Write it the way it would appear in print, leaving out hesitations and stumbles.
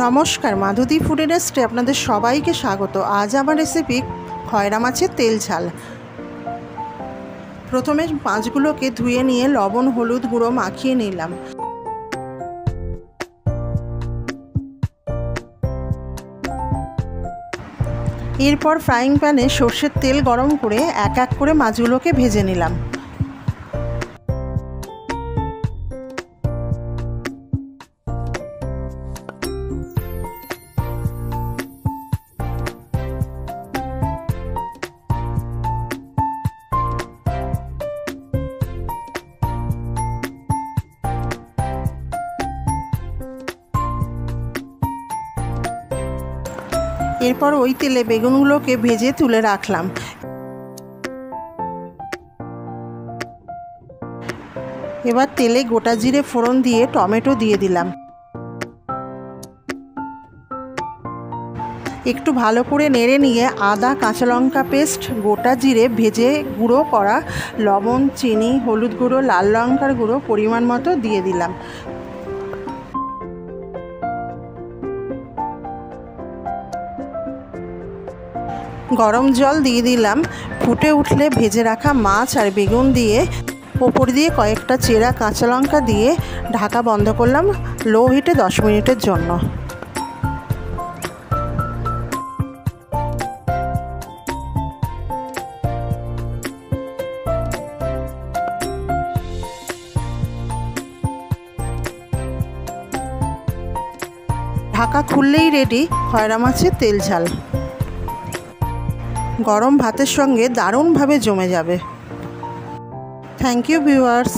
নমস্কার, মাধুদি ফুডের রেস্টে আপনাদের সবাইকে স্বাগত। আজ আমার রেসিপি খয়রা মাছের তেল ঝাল। প্রথমে মাছগুলোকে ধুয়ে নিয়ে লবণ হলুদ গুঁড়ো মাখিয়ে নিলাম। এরপর ফ্রাইং প্যানে সর্ষের তেল গরম করে এক এক করে মাছগুলোকে ভেজে নিলাম। এরপর ওই তেলে বেগুনগুলোকে ভেজে তুলে রাখলাম। এবার তেলে গোটা জিরে ফোড়ন দিয়ে টমেটো দিয়ে দিলাম। একটু ভালো করে নেড়ে নিয়ে আদা কাঁচা লঙ্কা পেস্ট, গোটা জিরে ভেজে গুঁড়ো করা, লবণ চিনি হলুদ গুঁড়ো লাল লঙ্কার গুঁড়ো পরিমাণ মতো দিয়ে দিলাম। গরম জল দিয়ে দিলাম। ফুটে উঠলে ভেজে রাখা মাছ আর বেগুন দিয়ে ওপর দিয়ে কয়েকটা চেরা কাঁচা লঙ্কা দিয়ে ঢাকা বন্ধ করলাম লো হিটে 10 মিনিটের জন্য। ঢাকা খুললেই রেডি খয়রা মাছের তেল ঝাল। গরম ভাতের সঙ্গে দারুণভাবে জমে যাবে। Thank you viewers.